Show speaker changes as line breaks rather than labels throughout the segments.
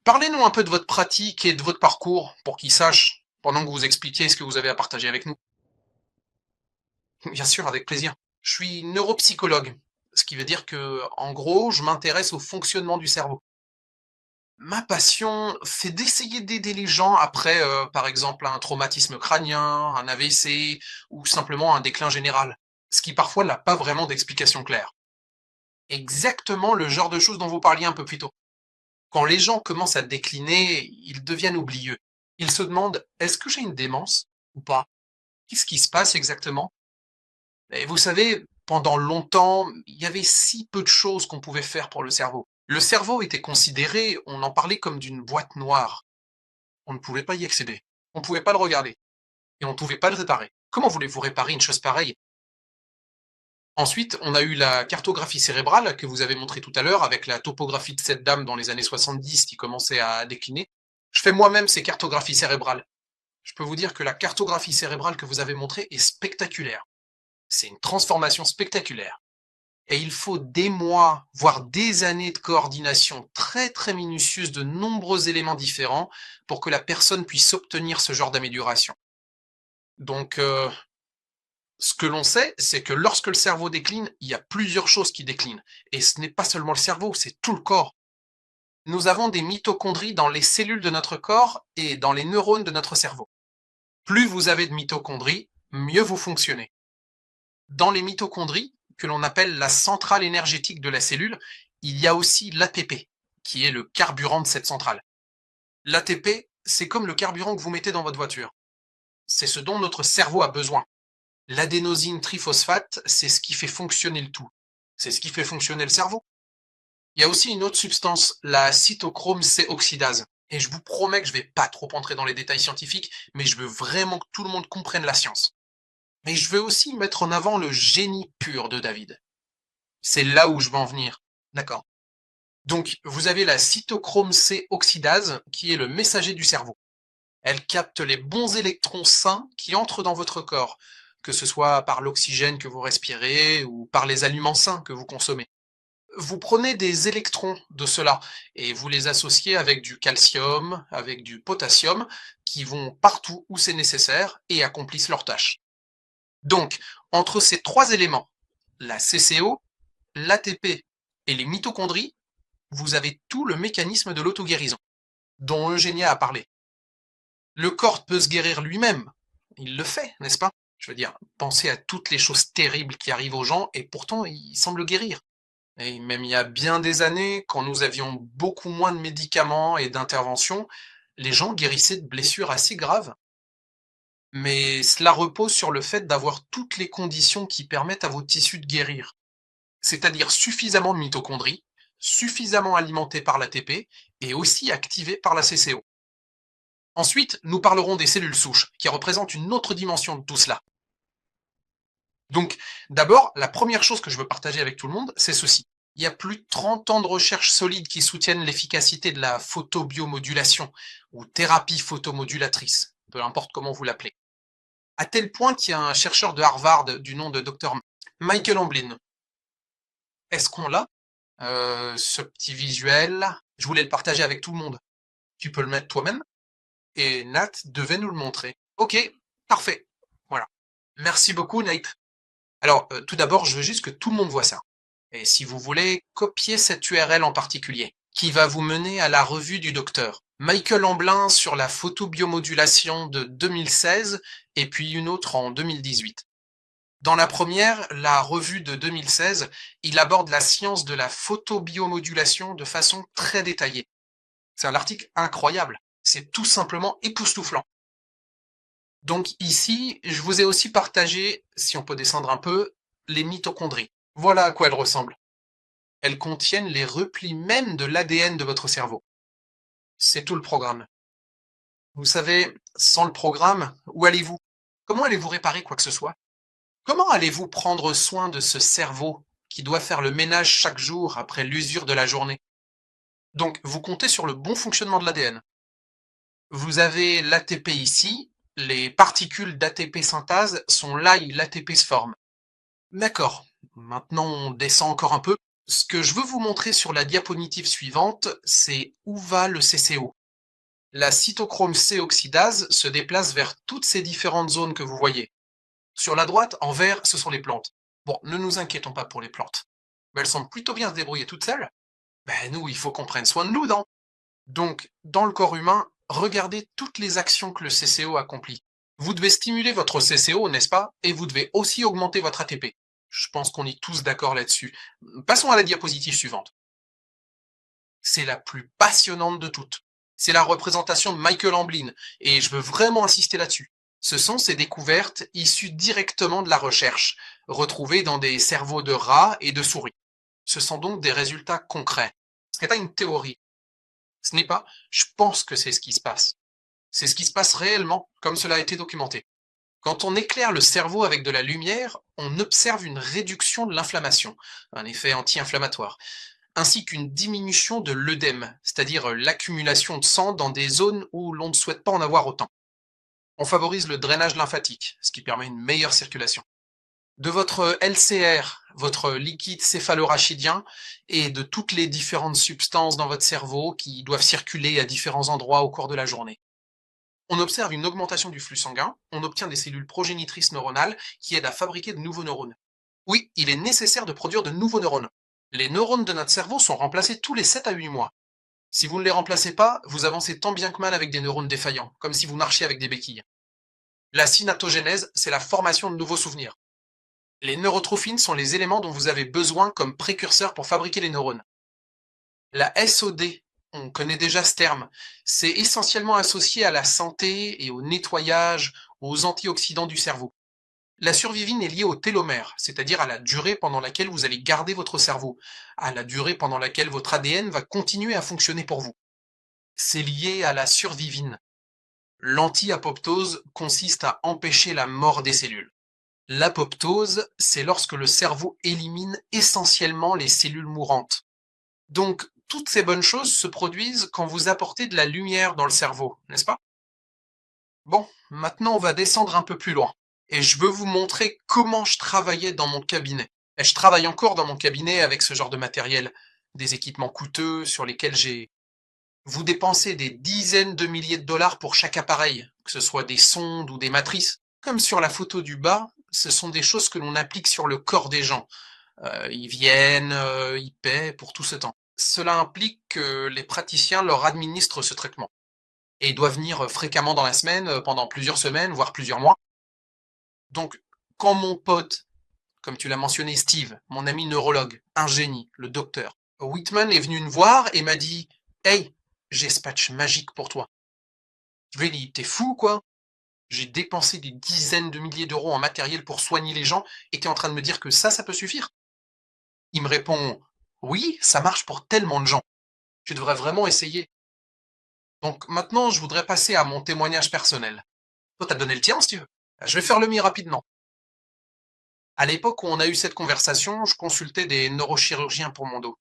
Parlez-nous un peu de votre pratique et de votre parcours pour qu'ils sachent, pendant que vous expliquiez ce que vous avez à partager avec nous. Bien sûr, avec plaisir. Je suis neuropsychologue, ce qui veut dire que, en gros, je m'intéresse au fonctionnement du cerveau. Ma passion, c'est d'essayer d'aider les gens après, par exemple, un traumatisme crânien, un AVC ou simplement un déclin général, ce qui parfois n'a pas vraiment d'explication claire. Exactement le genre de choses dont vous parliez un peu plus tôt. Quand les gens commencent à décliner, ils deviennent oublieux. Ils se demandent: «Est-ce que j'ai une démence ou pas? Qu'est-ce qui se passe exactement?» Et vous savez, pendant longtemps, il y avait si peu de choses qu'on pouvait faire pour le cerveau. Le cerveau était considéré, on en parlait comme d'une boîte noire. On ne pouvait pas y accéder. On ne pouvait pas le regarder et on ne pouvait pas le réparer. Comment voulez-vous réparer une chose pareille? Ensuite, on a eu la cartographie cérébrale que vous avez montré tout à l'heure avec la topographie de cette dame dans les années 70 qui commençait à décliner. Je fais moi-même ces cartographies cérébrales. Je peux vous dire que la cartographie cérébrale que vous avez montrée est spectaculaire. C'est une transformation spectaculaire. Et il faut des mois, voire des années de coordination très très minutieuse de nombreux éléments différents pour que la personne puisse obtenir ce genre d'amélioration. Donc, ce que l'on sait, c'est que lorsque le cerveau décline, il y a plusieurs choses qui déclinent. Et ce n'est pas seulement le cerveau, c'est tout le corps. Nous avons des mitochondries dans les cellules de notre corps et dans les neurones de notre cerveau. Plus vous avez de mitochondries, mieux vous fonctionnez. Dans les mitochondries, que l'on appelle la centrale énergétique de la cellule, il y a aussi l'ATP, qui est le carburant de cette centrale. L'ATP, c'est comme le carburant que vous mettez dans votre voiture. C'est ce dont notre cerveau a besoin. L'adénosine triphosphate, c'est ce qui fait fonctionner le tout. C'est ce qui fait fonctionner le cerveau. Il y a aussi une autre substance, la cytochrome C oxydase. Et je vous promets que je ne vais pas trop entrer dans les détails scientifiques, mais je veux vraiment que tout le monde comprenne la science. Mais je veux aussi mettre en avant le génie pur de David. C'est là où je veux en venir. D'accord. Donc, vous avez la cytochrome C oxydase, qui est le messager du cerveau. Elle capte les bons électrons sains qui entrent dans votre corps, que ce soit par l'oxygène que vous respirez ou par les aliments sains que vous consommez. Vous prenez des électrons de cela et vous les associez avec du calcium, avec du potassium, qui vont partout où c'est nécessaire et accomplissent leur tâche. Donc, entre ces trois éléments, la CCO, l'ATP et les mitochondries, vous avez tout le mécanisme de l'auto-guérison, dont Eugénia a parlé. Le corps peut se guérir lui-même. Il le fait, n'est-ce pas? Je veux dire, pensez à toutes les choses terribles qui arrivent aux gens et pourtant ils semblent guérir. Et même il y a bien des années, quand nous avions beaucoup moins de médicaments et d'interventions, les gens guérissaient de blessures assez graves. Mais cela repose sur le fait d'avoir toutes les conditions qui permettent à vos tissus de guérir. C'est-à-dire suffisamment de mitochondries, suffisamment alimentés par l'ATP et aussi activés par la CCO. Ensuite, nous parlerons des cellules souches, qui représentent une autre dimension de tout cela. Donc, d'abord, la première chose que je veux partager avec tout le monde, c'est ceci. Il y a plus de 30 ans de recherches solides qui soutiennent l'efficacité de la photobiomodulation, ou thérapie photomodulatrice, peu importe comment vous l'appelez. À tel point qu'il y a un chercheur de Harvard du nom de Dr. Michael Hamblin. Est-ce qu'on l'a, ce petit visuel? Je voulais le partager avec tout le monde. Tu peux le mettre toi-même? Et Nat devait nous le montrer. Ok, parfait. Voilà. Merci beaucoup, Nate. Alors, tout d'abord, je veux juste que tout le monde voit ça. Et si vous voulez, copier cette URL en particulier, qui va vous mener à la revue du docteur Michael Amblin sur la photobiomodulation de 2016 et puis une autre en 2018. Dans la première, la revue de 2016, il aborde la science de la photobiomodulation de façon très détaillée. C'est un article incroyable. C'est tout simplement époustouflant. Donc ici, je vous ai aussi partagé, si on peut descendre un peu, les mitochondries. Voilà à quoi elles ressemblent. Elles contiennent les replis même de l'ADN de votre cerveau. C'est tout le programme. Vous savez, sans le programme, où allez-vous? Comment allez-vous réparer quoi que ce soit? Comment allez-vous prendre soin de ce cerveau qui doit faire le ménage chaque jour après l'usure de la journée? Donc, vous comptez sur le bon fonctionnement de l'ADN. Vous avez l'ATP ici, les particules d'ATP synthase sont là où l'ATP se forme. D'accord, maintenant on descend encore un peu. Ce que je veux vous montrer sur la diapositive suivante, c'est où va le CCO. La cytochrome C oxydase se déplace vers toutes ces différentes zones que vous voyez. Sur la droite, en vert, ce sont les plantes. Bon, ne nous inquiétons pas pour les plantes. Mais elles semblent plutôt bien se débrouiller toutes seules. Ben nous, il faut qu'on prenne soin de nous, non? Donc, dans le corps humain, regardez toutes les actions que le CCO accomplit. Vous devez stimuler votre CCO, n'est-ce pas? Et vous devez aussi augmenter votre ATP. Je pense qu'on est tous d'accord là-dessus. Passons à la diapositive suivante. C'est la plus passionnante de toutes. C'est la représentation de Michael Amblin, et je veux vraiment insister là-dessus. Ce sont ces découvertes issues directement de la recherche, retrouvées dans des cerveaux de rats et de souris. Ce sont donc des résultats concrets. Ce n'est pas une théorie. Ce n'est pas je pense que c'est ce qui se passe. C'est ce qui se passe réellement, comme cela a été documenté. Quand on éclaire le cerveau avec de la lumière, on observe une réduction de l'inflammation, un effet anti-inflammatoire, ainsi qu'une diminution de l'œdème, c'est-à-dire l'accumulation de sang dans des zones où l'on ne souhaite pas en avoir autant. On favorise le drainage lymphatique, ce qui permet une meilleure circulation. De votre LCR, votre liquide céphalorachidien, et de toutes les différentes substances dans votre cerveau qui doivent circuler à différents endroits au cours de la journée. On observe une augmentation du flux sanguin, on obtient des cellules progénitrices neuronales qui aident à fabriquer de nouveaux neurones. Oui, il est nécessaire de produire de nouveaux neurones. Les neurones de notre cerveau sont remplacés tous les 7 à 8 mois. Si vous ne les remplacez pas, vous avancez tant bien que mal avec des neurones défaillants, comme si vous marchiez avec des béquilles. La synaptogénèse, c'est la formation de nouveaux souvenirs. Les neurotrophines sont les éléments dont vous avez besoin comme précurseurs pour fabriquer les neurones. La SOD, on connaît déjà ce terme, c'est essentiellement associé à la santé et au nettoyage, aux antioxydants du cerveau. La survivine est liée au télomère, c'est-à-dire à la durée pendant laquelle vous allez garder votre cerveau, à la durée pendant laquelle votre ADN va continuer à fonctionner pour vous. C'est lié à la survivine. L'anti-apoptose consiste à empêcher la mort des cellules. L'apoptose, c'est lorsque le cerveau élimine essentiellement les cellules mourantes. Donc, toutes ces bonnes choses se produisent quand vous apportez de la lumière dans le cerveau, n'est-ce pas? Bon, maintenant on va descendre un peu plus loin. Et je veux vous montrer comment je travaillais dans mon cabinet. Et je travaille encore dans mon cabinet avec ce genre de matériel, des équipements coûteux sur lesquels vous dépensez des dizaines de milliers de dollars pour chaque appareil, que ce soit des sondes ou des matrices. Comme sur la photo du bas, ce sont des choses que l'on applique sur le corps des gens. Ils viennent, ils paient pour tout ce temps. Cela implique que les praticiens leur administrent ce traitement et doivent venir fréquemment dans la semaine, pendant plusieurs semaines, voire plusieurs mois. Donc, quand mon pote, comme tu l'as mentionné, Steve, mon ami neurologue, un génie, le docteur, Whitman est venu me voir et m'a dit Hey, j'ai ce patch magique pour toi. Je lui ai dit T'es fou, quoi? J'ai dépensé des dizaines de milliers d'euros en matériel pour soigner les gens et t'es en train de me dire que ça peut suffire? Il me répond Oui, ça marche pour tellement de gens. Tu devrais vraiment essayer. Donc maintenant, je voudrais passer à mon témoignage personnel. Toi, t'as donné le tien, si tu veux. Je vais faire le mien rapidement. À l'époque où on a eu cette conversation, je consultais des neurochirurgiens pour mon dos.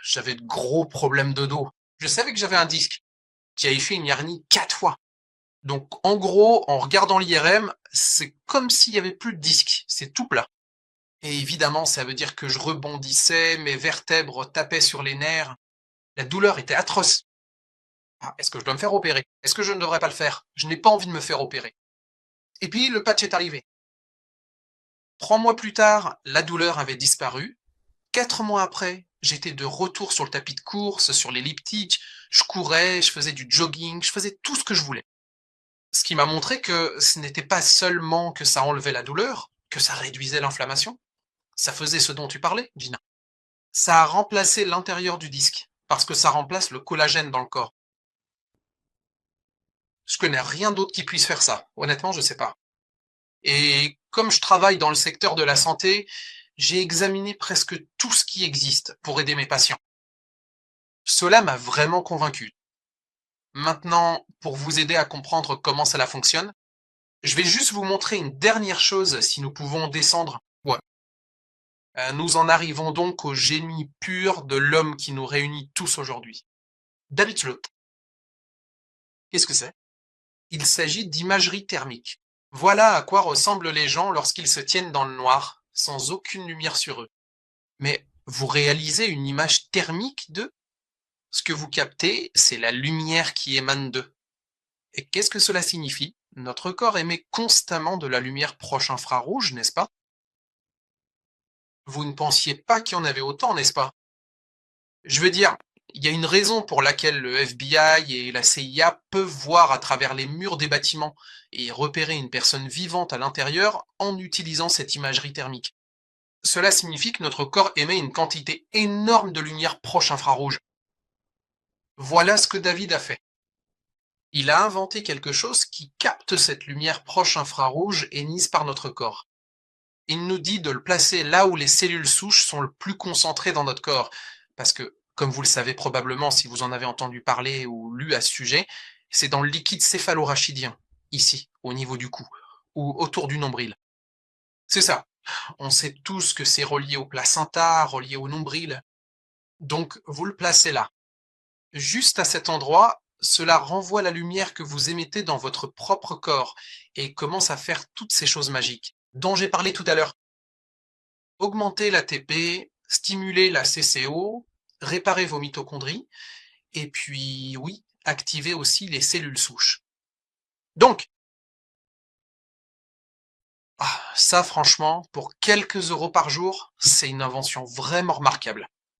J'avais de gros problèmes de dos. Je savais que j'avais un disque qui avait fait une hernie 4 fois. Donc en gros, en regardant l'IRM, c'est comme s'il y avait plus de disque. C'est tout plat. Et évidemment, ça veut dire que je rebondissais, mes vertèbres tapaient sur les nerfs. La douleur était atroce. Ah, est-ce que je dois me faire opérer? Est-ce que je ne devrais pas le faire? Je n'ai pas envie de me faire opérer. Et puis le patch est arrivé. 3 mois plus tard, la douleur avait disparu. 4 mois après, j'étais de retour sur le tapis de course, sur l'elliptique. Je courais, je faisais du jogging, je faisais tout ce que je voulais. Ce qui m'a montré que ce n'était pas seulement que ça enlevait la douleur, que ça réduisait l'inflammation. Ça faisait ce dont tu parlais, Gina. Ça a remplacé l'intérieur du disque, parce que ça remplace le collagène dans le corps. Je connais rien d'autre qui puisse faire ça. Honnêtement, je sais pas. Et comme je travaille dans le secteur de la santé, j'ai examiné presque tout ce qui existe pour aider mes patients. Cela m'a vraiment convaincu. Maintenant, pour vous aider à comprendre comment cela fonctionne, je vais juste vous montrer une dernière chose si nous pouvons descendre. Ouais. Nous en arrivons donc au génie pur de l'homme qui nous réunit tous aujourd'hui. David Slot. Qu'est-ce que c'est? Il s'agit d'imagerie thermique. Voilà à quoi ressemblent les gens lorsqu'ils se tiennent dans le noir, sans aucune lumière sur eux. Mais Vous réalisez une image thermique d'eux? Ce que vous captez, c'est la lumière qui émane d'eux. Et qu'est-ce que cela signifie? Notre corps émet constamment de la lumière proche infrarouge, n'est-ce pas? Vous ne pensiez pas qu'il y en avait autant, n'est-ce pas? Je veux dire, il y a une raison pour laquelle le FBI et la CIA peuvent voir à travers les murs des bâtiments et repérer une personne vivante à l'intérieur en utilisant cette imagerie thermique. Cela signifie que notre corps émet une quantité énorme de lumière proche infrarouge. Voilà ce que David a fait. Il a inventé quelque chose qui capte cette lumière proche infrarouge émise par notre corps. Il nous dit de le placer là où les cellules souches sont le plus concentrées dans notre corps. Parce que, comme vous le savez probablement si vous en avez entendu parler ou lu à ce sujet, c'est dans le liquide céphalorachidien, ici, au niveau du cou, ou autour du nombril. C'est ça. On sait tous que c'est relié au placenta, relié au nombril. Donc, vous le placez là. Juste à cet endroit, cela renvoie la lumière que vous émettez dans votre propre corps et commence à faire toutes ces choses magiques dont j'ai parlé tout à l'heure. Augmenter l'ATP, stimuler la CCO, réparer vos mitochondries, et puis oui, activer aussi les cellules souches. Donc, ça franchement, pour quelques euros par jour, c'est une invention vraiment remarquable.